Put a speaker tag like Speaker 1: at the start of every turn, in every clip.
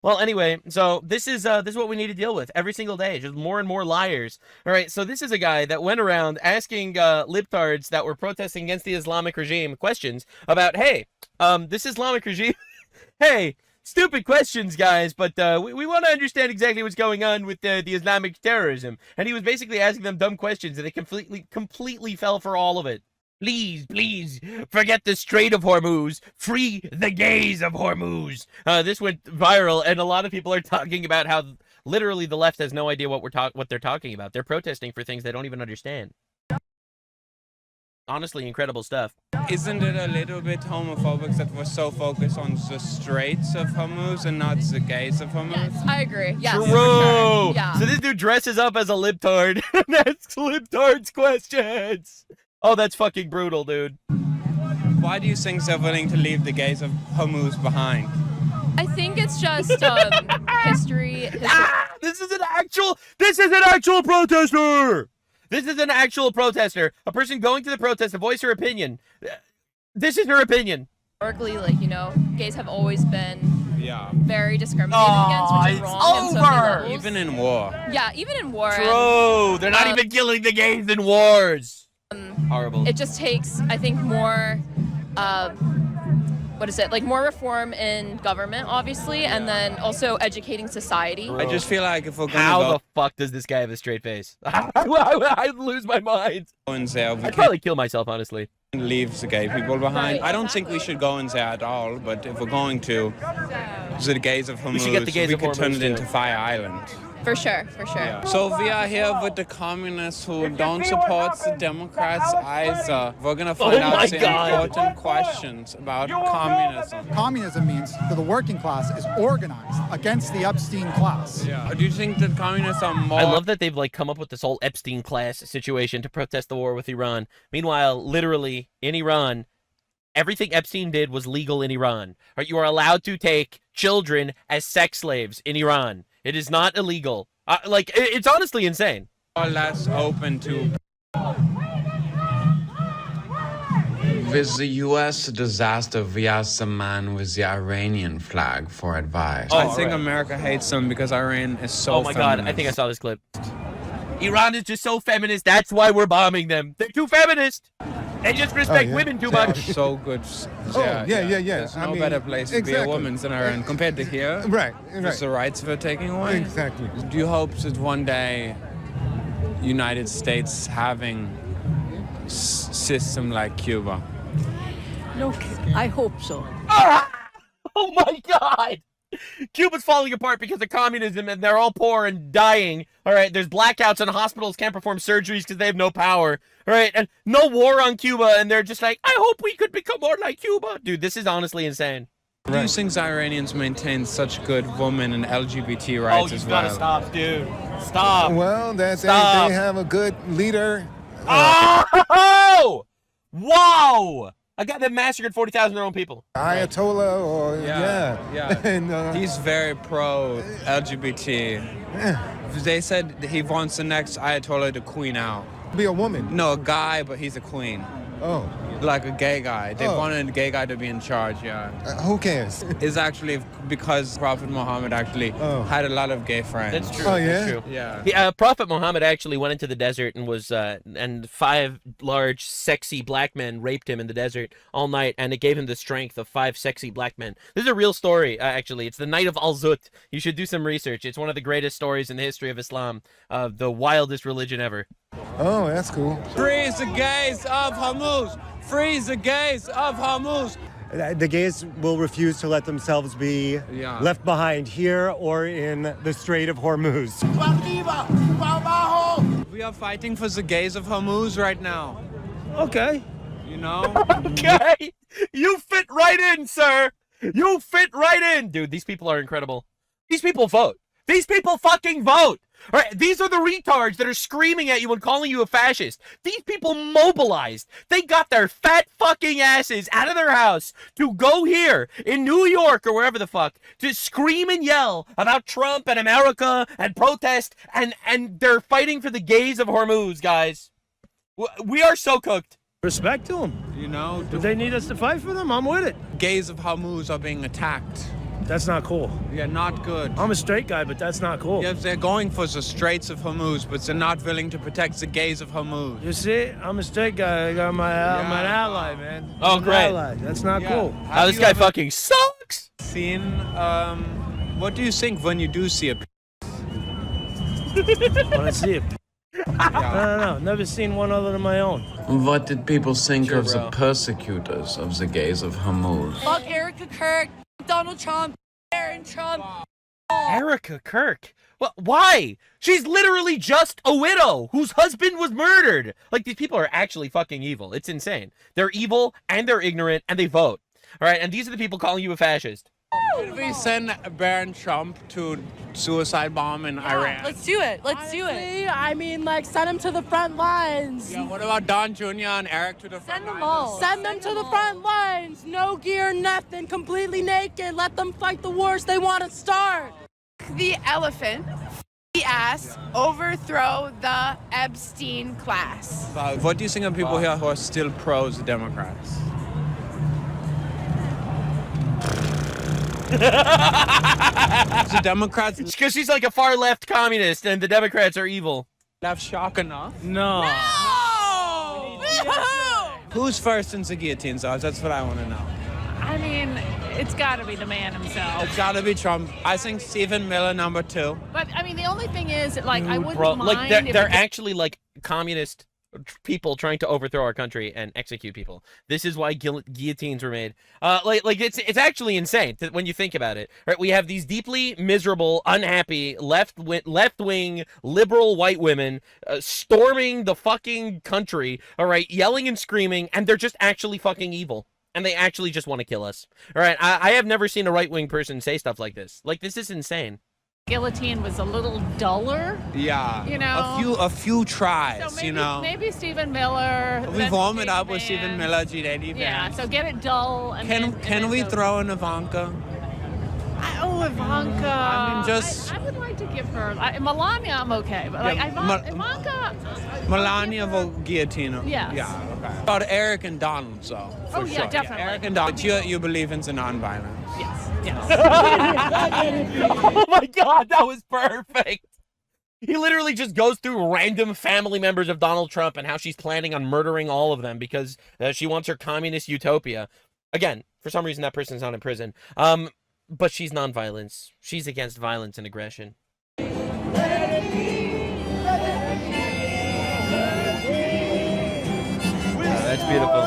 Speaker 1: Well, anyway, so this is what we need to deal with every single day, just more and more liars. All right, so this is a guy that went around asking libtards that were protesting against the Islamic regime questions about, hey, this Islamic regime, hey, stupid questions, guys, but we want to understand exactly what's going on with the Islamic terrorism. And he was basically asking them dumb questions, and they completely fell for all of it. Please, forget the Strait of Hormuz. Free the gays of Hormuz. This went viral, and a lot of people are talking about how literally the left has no idea what they're talking about. They're protesting for things they don't even understand. Honestly, incredible stuff.
Speaker 2: Isn't it a little bit homophobic that we're so focused on the Straits of Hormuz and not the gays of Hormuz?
Speaker 3: Yes, I agree. Yes,
Speaker 1: True.
Speaker 3: sure. Yeah.
Speaker 1: So this dude dresses up as a libtard and asks libtards questions. Oh, that's fucking brutal, dude.
Speaker 2: Why do you think they're willing to leave the gays of Hormuz behind?
Speaker 3: I think it's just history.
Speaker 1: This is an actual protester. This is an actual protester. A person going to the protest to voice her opinion. This is her opinion.
Speaker 3: Historically, like, you know, gays have always been very discriminated against, which is
Speaker 1: it's
Speaker 3: wrong in so many levels.
Speaker 2: Even in war.
Speaker 3: Yeah, even in war.
Speaker 1: True. They're not even killing the gays in wars. Horrible.
Speaker 3: It just takes, I think, more, like more reform in government, obviously, and then also educating society.
Speaker 2: I just feel like if we're going to
Speaker 1: How the fuck does this guy have a straight face? I'd lose my mind.
Speaker 2: go in there, we
Speaker 1: I'd probably kill myself, honestly.
Speaker 2: can't leave the gay people behind.
Speaker 3: Right,
Speaker 2: I don't think we should go in there at all, but if we're going to, the gays of Hormuz,
Speaker 1: should get the gays
Speaker 2: we
Speaker 1: of
Speaker 2: could turn
Speaker 1: Hormuz,
Speaker 2: it
Speaker 1: too.
Speaker 2: into Fire Island.
Speaker 3: For sure.
Speaker 2: So we are here with the communists who don't support the Democrats either. We're gonna find out the important questions about communism.
Speaker 4: Communism means that the working class is organized against the Epstein class.
Speaker 2: Yeah. Do you think that communists are more?
Speaker 1: I love that they've come up with this whole Epstein class situation to protest the war with Iran. Meanwhile, literally in Iran, everything Epstein did was legal in Iran. Right? You are allowed to take children as sex slaves in Iran. It is not illegal. It's honestly insane.
Speaker 2: Or less open to. With the U.S. disaster, we asked a man with the Iranian flag for advice. I think America hates them because Iran is so
Speaker 1: Oh my god, I think I saw this clip. Iran is just so feminist, that's why we're bombing them. They're too feminist. They just respect women too much.
Speaker 2: So good.
Speaker 4: Yeah.
Speaker 2: There's no better place to be a woman than Iran compared to here.
Speaker 4: Right.
Speaker 2: With the rights we're taking away.
Speaker 4: Exactly.
Speaker 2: Do you hope that one day United States having system like Cuba?
Speaker 5: No, I hope so.
Speaker 1: Oh my god! Cuba's falling apart because of communism and they're all poor and dying. All right, there's blackouts and hospitals can't perform surgeries because they have no power. All right, and no war on Cuba and they're just like, I hope we could become more like Cuba. Dude, this is honestly insane.
Speaker 2: Do you think the Iranians maintain such good woman and LGBT rights as well?
Speaker 1: Oh, you gotta stop, dude. Stop.
Speaker 4: Well, they have a good leader.
Speaker 1: Oh! Wow! A guy that massacred 40,000 of their own people.
Speaker 4: Ayatollah, or
Speaker 2: Yeah.
Speaker 4: and,
Speaker 2: He's very pro LGBT. They said he wants the next Ayatollah to queen out.
Speaker 4: be a woman.
Speaker 2: No, a guy, but he's a queen.
Speaker 4: Oh,
Speaker 2: Like a gay guy. They wanted a gay guy to be in charge,
Speaker 4: who cares?
Speaker 2: It's actually because Prophet Muhammad actually had a lot of gay friends.
Speaker 1: That's true.
Speaker 4: Oh, yeah?
Speaker 1: That's true.
Speaker 2: Yeah.
Speaker 1: Prophet Muhammad actually went into the desert and was, and 5 large, sexy black men raped him in the desert all night, and it gave him the strength of 5 sexy black men. This is a real story, actually. It's the Night of Al-Zut. You should do some research. It's one of the greatest stories in the history of Islam, the wildest religion ever.
Speaker 4: Oh, that's cool.
Speaker 2: Free the gays of Hormuz! Free the gays of Hormuz!
Speaker 6: The gays will refuse to let themselves be left behind here or in the Strait of Hormuz.
Speaker 2: We are fighting for the gays of Hormuz right now.
Speaker 6: Okay.
Speaker 2: You know?
Speaker 1: Okay! You fit right in, sir! You fit right in! Dude, these people are incredible. These people vote. These people fucking vote! All right, these are the retards that are screaming at you and calling you a fascist. These people mobilized. They got their fat fucking asses out of their house to go here in New York or wherever the fuck to scream and yell about Trump and America and protest, and they're fighting for the gays of Hormuz, guys. We are so cooked.
Speaker 6: Respect to them.
Speaker 2: You know?
Speaker 6: If they need us to fight for them, I'm with it.
Speaker 2: Gays of Hormuz are being attacked.
Speaker 7: That's not cool.
Speaker 2: Yeah, not good.
Speaker 7: I'm a straight guy, but that's not cool.
Speaker 2: Yeah, they're going for the Straits of Hormuz, but they're not willing to protect the gays of Hormuz.
Speaker 7: You see, I'm a straight guy. I got I'm an ally, man.
Speaker 1: Oh,
Speaker 7: I'm
Speaker 1: great.
Speaker 7: An ally. That's not cool.
Speaker 1: Oh, this guy fucking sucks.
Speaker 2: Seen, what do you think when you do see a
Speaker 7: When I see it. I don't know. Never seen one other than my own.
Speaker 8: What did people think of the persecutors of the gays of Hormuz?
Speaker 5: Fuck Erica Kirk, Donald Trump, Aaron Trump.
Speaker 1: Erica Kirk. Well, why? She's literally just a widow whose husband was murdered. Like, these people are actually fucking evil. It's insane. They're evil and they're ignorant and they vote. All right, and these are the people calling you a fascist.
Speaker 2: Should we send Baron Trump to suicide bomb in Iran?
Speaker 5: Let's do it. Let's do it. I mean, like, send him to the front lines.
Speaker 2: Yeah, what about Don Jr. and Eric to the front lines?
Speaker 5: Send them all. Send them to the front lines. No gear, nothing. Completely naked. Let them fight the wars they want to start.
Speaker 9: The elephant, the ass, overthrow the Epstein class.
Speaker 2: What do you think of people here who are still pro the Democrats? The Democrats.
Speaker 1: Because she's like a far left communist and the Democrats are evil.
Speaker 2: Left shock enough?
Speaker 7: No.
Speaker 2: Who's first in the guillotine, though? That's what I want to know.
Speaker 10: I mean, it's got to be the man himself.
Speaker 2: It's got to be Trump. I think Stephen Miller, number 2.
Speaker 10: But I mean, the only thing is, like, I wouldn't mind.
Speaker 1: Like, they're actually like communist people trying to overthrow our country and execute people. This is why guillotines were made. Like it's actually insane when you think about it. Right? We have these deeply miserable, unhappy left-wing liberal white women storming the fucking country. All right, yelling and screaming, and they're just actually fucking evil. And they actually just want to kill us. All right, I have never seen a right-wing person say stuff like this. Like, this is insane.
Speaker 10: Guillotine was a little duller.
Speaker 2: Yeah.
Speaker 10: You know?
Speaker 2: A few tries,
Speaker 10: So maybe,
Speaker 2: you know.
Speaker 10: maybe Stephen Miller.
Speaker 2: We warm it up with Stephen Miller, GDD.
Speaker 10: Yeah, so get it dull. And
Speaker 2: Can we throw in Ivanka?
Speaker 10: Ivanka.
Speaker 2: I mean, just...
Speaker 10: I would like to give her... Melania, I'm okay. But, like, Ivanka...
Speaker 2: Melania will guillotine him.
Speaker 10: Yes.
Speaker 2: Yeah, okay. About Eric and Donald, so.
Speaker 10: Oh, yeah, definitely.
Speaker 2: Eric and Donald. But you believe in the nonviolence?
Speaker 10: Yes.
Speaker 1: Oh my god, that was perfect. He literally just goes through random family members of Donald Trump and how she's planning on murdering all of them because she wants her communist utopia. Again, for some reason that person's not in prison. But she's nonviolence. She's against violence and aggression. That's beautiful.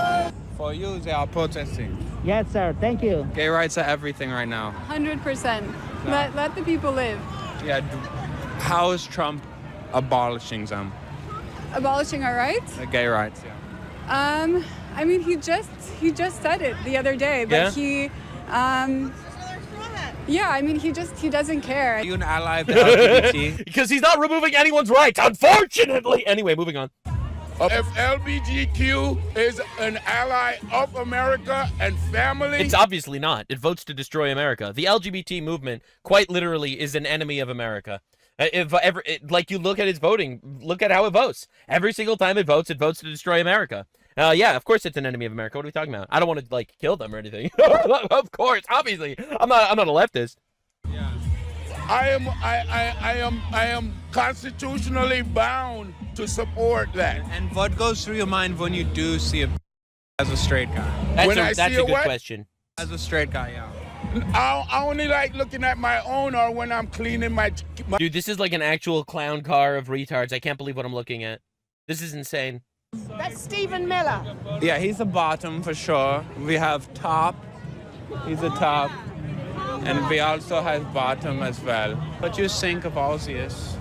Speaker 2: For you, they are protesting.
Speaker 11: Yes, sir. Thank you.
Speaker 2: Gay rights are everything right now.
Speaker 9: 100%. Let the people live.
Speaker 2: Yeah. How is Trump abolishing them?
Speaker 9: Abolishing our rights?
Speaker 2: The gay rights, yeah.
Speaker 9: I mean, he just said it the other day, but
Speaker 1: yeah?
Speaker 9: Yeah, I mean, he doesn't care.
Speaker 2: Are you an ally of the LGBT?
Speaker 1: Because he's not removing anyone's rights, unfortunately. Anyway, moving on.
Speaker 12: If LGBTQ is an ally of America and family...
Speaker 1: It's obviously not. It votes to destroy America. The LGBT movement, quite literally, is an enemy of America. Like, you look at its voting, look at how it votes. Every single time it votes to destroy America. Yeah, of course it's an enemy of America. What are we talking about? I don't want to, like, kill them or anything. Of course, obviously. I'm not a leftist.
Speaker 12: Yeah. I am constitutionally bound to support that.
Speaker 2: And what goes through your mind when you do see as a straight guy?
Speaker 1: That's a good question.
Speaker 2: As a straight guy, yeah.
Speaker 12: I only like looking at my own or when I'm cleaning my...
Speaker 1: Dude, this is like an actual clown car of retards. I can't believe what I'm looking at. This is insane.
Speaker 11: That's Stephen Miller.
Speaker 2: Yeah, he's a bottom for sure. We have top. He's a top. And we also have bottom as well. What do you think of all this?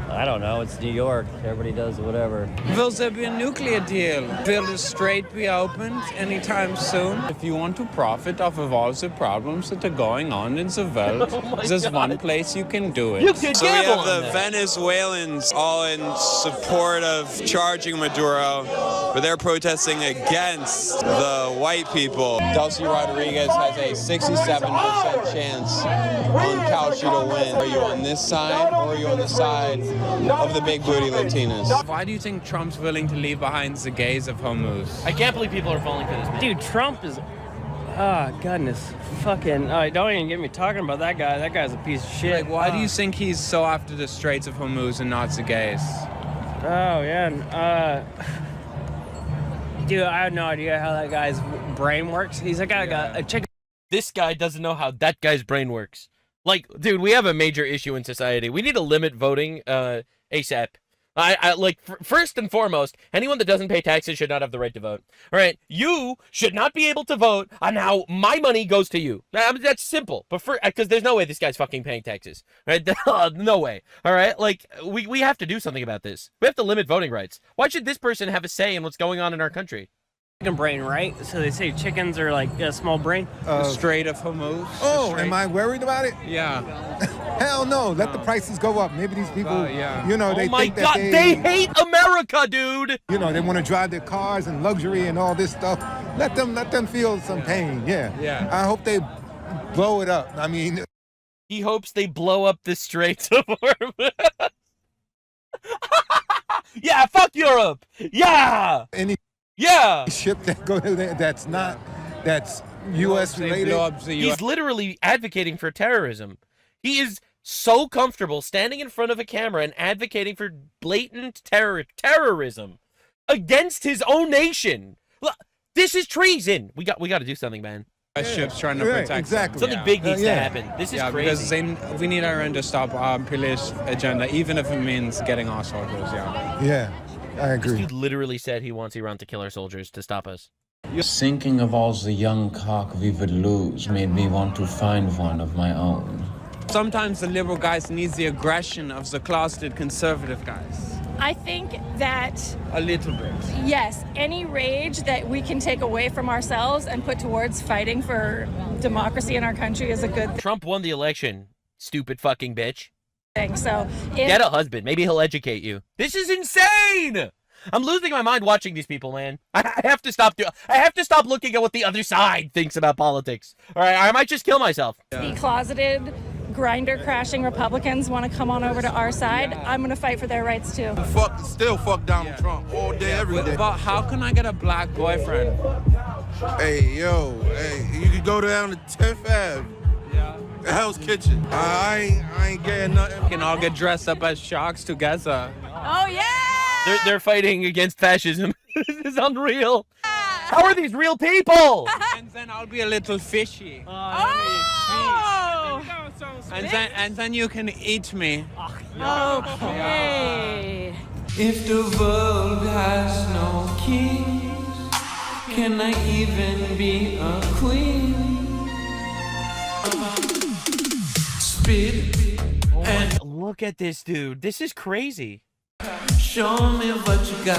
Speaker 13: I don't know. It's New York. Everybody does whatever.
Speaker 2: Will there be a nuclear deal? Will the strait be opened anytime soon? If you want to profit off of all the problems that are going on in the world, there's one place you can do it.
Speaker 14: So we have the Venezuelans all in support of charging Maduro, but they're protesting against the white people. Delcy Rodriguez has a 67% chance on Calci to win. Are you on this side or are you on the side of the big booty Latinas?
Speaker 2: Why do you think Trump's willing to leave behind the gays of Hormuz?
Speaker 1: I can't believe people are falling for this, man.
Speaker 11: Dude, Trump is
Speaker 7: Oh, goodness. Fucking, don't even get me talking about that guy. That guy's a piece of shit.
Speaker 2: Like, why do you think he's so after the Straits of Hormuz and not the gays?
Speaker 7: Oh, yeah. Dude, I have no idea how that guy's brain works. He's like a chicken.
Speaker 1: This guy doesn't know how that guy's brain works. Like, dude, we have a major issue in society. We need to limit voting ASAP. I like, first and foremost, anyone that doesn't pay taxes should not have the right to vote. All right, you should not be able to vote on how my money goes to you. That's simple. But because there's no way this guy's fucking paying taxes, right? No way. All right, like we have to do something about this. We have to limit voting rights. Why should this person have a say in what's going on in our country?
Speaker 7: Chicken brain, right? So they say chickens are like a small brain.
Speaker 2: The Strait of Hormuz.
Speaker 15: Oh, am I worried about it?
Speaker 2: Yeah.
Speaker 15: Hell no. Let the prices go up. Maybe these people, you know, they think that
Speaker 1: they hate America, dude.
Speaker 15: You know, they want to drive their cars and luxury and all this stuff. Let them feel some pain. Yeah. I hope they blow it up. I mean,
Speaker 1: he hopes they blow up the Straits of Hormuz. Yeah, fuck Europe. Yeah. Yeah.
Speaker 15: Ship that go to there that's U.S. related.
Speaker 1: He's literally advocating for terrorism. He is so comfortable standing in front of a camera and advocating for blatant terrorism against his own nation. Look, this is treason. We got to do something, man.
Speaker 2: Ships trying to protect
Speaker 15: exactly.
Speaker 1: Something big needs to happen. This is crazy.
Speaker 2: Because we need Iran to stop our imperialist agenda, even if it means getting our soldiers.
Speaker 15: Yeah. I agree.
Speaker 1: This dude literally said he wants Iran to kill our soldiers to stop us.
Speaker 8: Thinking of all the young cock we would lose made me want to find one of my own.
Speaker 2: Sometimes the liberal guys need the aggression of the closeted conservative guys.
Speaker 3: I think that
Speaker 2: a little bit.
Speaker 3: Yes, any rage that we can take away from ourselves and put towards fighting for democracy in our country is a good thing.
Speaker 1: Trump won the election, stupid fucking bitch.
Speaker 3: So
Speaker 1: get a husband. Maybe he'll educate you. This is insane. I'm losing my mind watching these people, man. I have to stop. I have to stop looking at what the other side thinks about politics. All right, I might just kill myself.
Speaker 3: The closeted, grinder-crashing Republicans want to come on over to our side. I'm going to fight for their rights too.
Speaker 12: Still fuck Donald Trump all day, every day.
Speaker 2: But how can I get a black boyfriend?
Speaker 12: Hey, you could go down to 10th Ave. Hell's Kitchen. I ain't getting nothing.
Speaker 2: We can all get dressed up as sharks together.
Speaker 3: Oh yeah!
Speaker 1: They're fighting against fascism. This is unreal. How are these real people?
Speaker 2: And then I'll be a little fishy. And then you can eat me.
Speaker 3: Okay.
Speaker 8: If the world has no kings, can I even be a queen?
Speaker 1: And look at this dude. This is crazy.
Speaker 8: Show me what you got.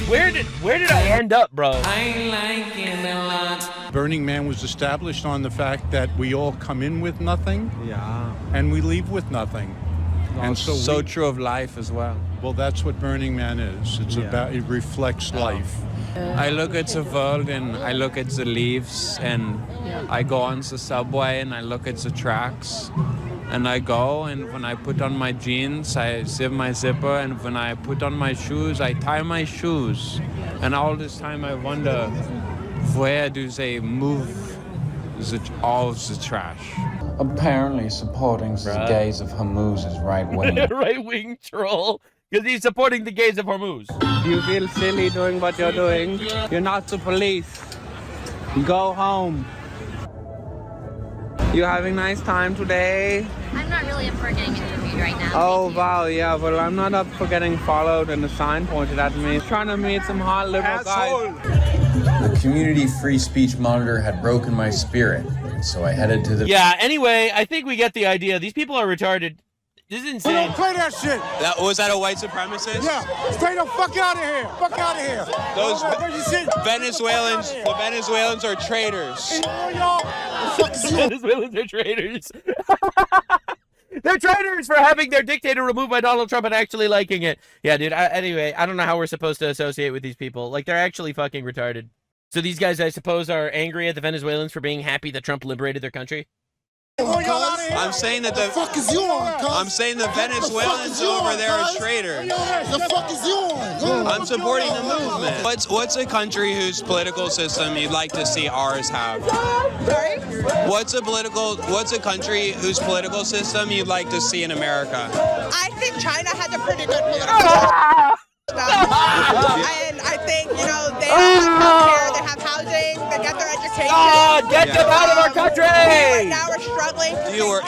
Speaker 1: Where did I end up, bro?
Speaker 8: I like it a lot.
Speaker 16: Burning Man was established on the fact that we all come in with nothing, and we leave with nothing.
Speaker 2: And so true of life as well.
Speaker 16: Well, that's what Burning Man is. It's about, it reflects life.
Speaker 2: I look at the world and I look at the leaves and I go on the subway and I look at the tracks and I go, and when I put on my jeans I zip my zipper, and when I put on my shoes I tie my shoes, and all this time I wonder, where do they move all of the trash?
Speaker 8: Apparently supporting the gays of Hormuz is right-wing.
Speaker 1: Right-wing troll. Because he's supporting the gays of Hormuz.
Speaker 2: You feel silly doing what you're doing. You're not the police. Go home. You having a nice time today?
Speaker 17: I'm not really up for getting interviewed right now.
Speaker 2: Oh, wow, yeah, well, I'm not up for getting followed and a sign pointed at me. Trying to meet some hot liberal guys.
Speaker 8: The community free speech monitor had broken my spirit, so I headed to the...
Speaker 1: Yeah, anyway, I think we get the idea. These people are retarded. This is insane.
Speaker 15: We don't play that shit.
Speaker 14: Was that a white supremacist?
Speaker 15: Yeah. Stay the fuck out of here. Fuck out of here.
Speaker 14: Those Venezuelans, the Venezuelans are traitors.
Speaker 1: Venezuelans are traitors. They're traitors for having their dictator removed by Donald Trump and actually liking it. Yeah, dude. Anyway, I don't know how we're supposed to associate with these people. Like, they're actually fucking retarded. So these guys, I suppose, are angry at the Venezuelans for being happy that Trump liberated their country?
Speaker 14: I'm saying that the
Speaker 12: fuck is you on, cuz?
Speaker 14: I'm saying the Venezuelans over there are traitors.
Speaker 12: The fuck is you on?
Speaker 14: I'm supporting the movement. What's a country whose political system you'd like to see ours have?
Speaker 18: Sorry?
Speaker 14: What's a country whose political system you'd like to see in America?
Speaker 18: I think China has a pretty good political system. And I think, you know, they have healthcare, they have housing, they get their education.
Speaker 1: Get them out of our country!
Speaker 18: Right now we're struggling.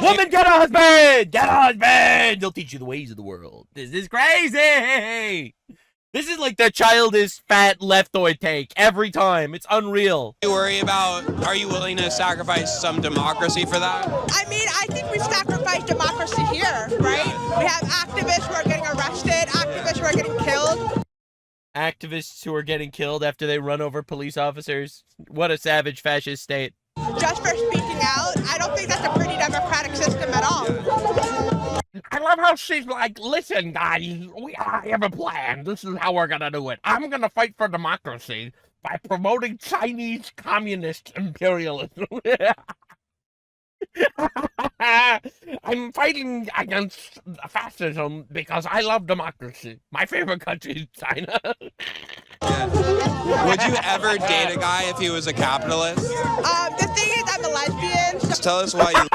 Speaker 1: Woman, get a husband! Get a husband! They'll teach you the ways of the world. This is crazy! This is like the childish, fat leftoid take every time. It's unreal.
Speaker 14: You worry about, are you willing to sacrifice some democracy for that?
Speaker 18: I mean, I think we've sacrificed democracy here, right? We have activists who are getting arrested, activists who are getting killed.
Speaker 1: Activists who are getting killed after they run over police officers. What a savage fascist state.
Speaker 18: Just for speaking out, I don't think that's a pretty democratic system at all.
Speaker 1: I love how she's like, listen, guys, I have a plan. This is how we're gonna do it. I'm gonna fight for democracy by promoting Chinese communist imperialism. I'm fighting against fascism because I love democracy. My favorite country is China.
Speaker 14: Would you ever date a guy if he was a capitalist?
Speaker 18: The thing is, I'm a lesbian.
Speaker 14: Just tell us why you...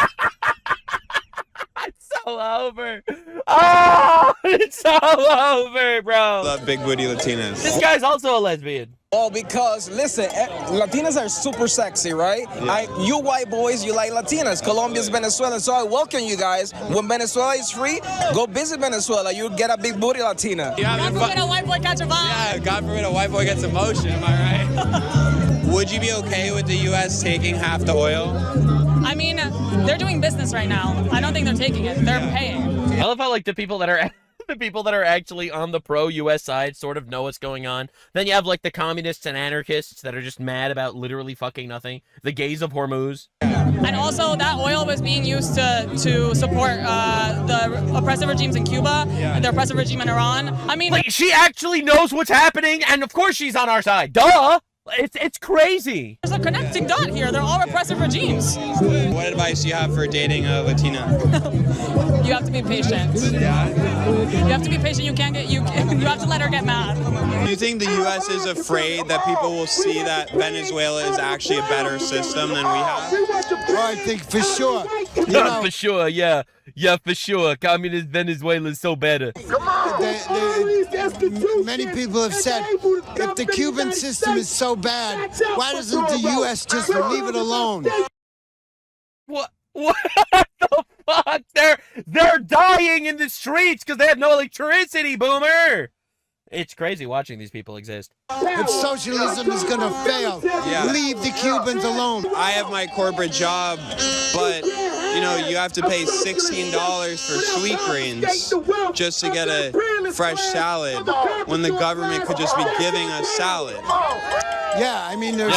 Speaker 1: It's so over. Oh, it's so over, bro.
Speaker 14: Love big booty Latinas.
Speaker 1: This guy's also a lesbian.
Speaker 19: Oh, because listen, Latinas are super sexy, right?
Speaker 14: Yeah.
Speaker 19: You white boys, you like Latinas. Colombia's Venezuela, so I welcome you guys. When Venezuela is free, go visit Venezuela. You get a big booty Latina.
Speaker 10: God forbid a white boy catch a vibe.
Speaker 14: Yeah, God forbid a white boy gets emotion, am I right? Would you be okay with the U.S. taking half the oil?
Speaker 10: I mean, they're doing business right now. I don't think they're taking it. They're paying.
Speaker 1: I love how like the people that are actually on the pro-US side sort of know what's going on. Then you have like the communists and anarchists that are just mad about literally fucking nothing. The gays of Hormuz.
Speaker 10: And also that oil was being used to support the oppressive regimes in Cuba and the oppressive regime in Iran. I mean,
Speaker 1: like, she actually knows what's happening, and of course she's on our side. Duh! It's crazy.
Speaker 10: There's a connecting dot here. They're all repressive regimes.
Speaker 14: What advice do you have for dating a Latina?
Speaker 10: You have to be patient.
Speaker 14: Yeah.
Speaker 10: You have to be patient. You have to let her get mad.
Speaker 14: Do you think the U.S. is afraid that people will see that Venezuela is actually a better system than we have?
Speaker 12: Oh, I think for sure. You know,
Speaker 1: for sure, yeah. Yeah, for sure. Communist Venezuela is so better.
Speaker 12: many people have said, if the Cuban system is so bad, why doesn't the U.S. just leave it alone?
Speaker 1: What the fuck? They're dying in the streets because they have no electricity, boomer. It's crazy watching these people exist.
Speaker 12: If socialism is gonna fail, leave the Cubans alone.
Speaker 14: I have my corporate job, but you know, you have to pay $16 for Sweetgreens just to get a fresh salad when the government could just be giving us salad.
Speaker 12: Yeah, I mean, there's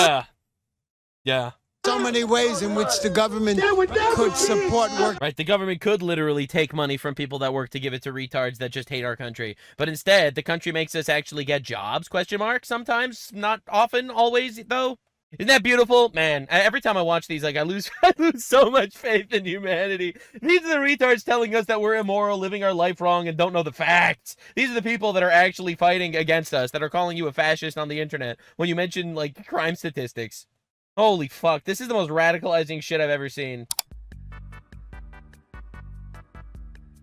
Speaker 12: so many ways in which the government could support work.
Speaker 1: Right, the government could literally take money from people that work to give it to retards that just hate our country. But instead, the country makes us actually get jobs, question mark, sometimes, not often, always, though. Isn't that beautiful? Man, every time I watch these, like, I lose so much faith in humanity. These are the retards telling us that we're immoral, living our life wrong, and don't know the facts. These are the people that are actually fighting against us, that are calling you a fascist on the internet when you mention, like, crime statistics. Holy fuck, this is the most radicalizing shit I've ever seen.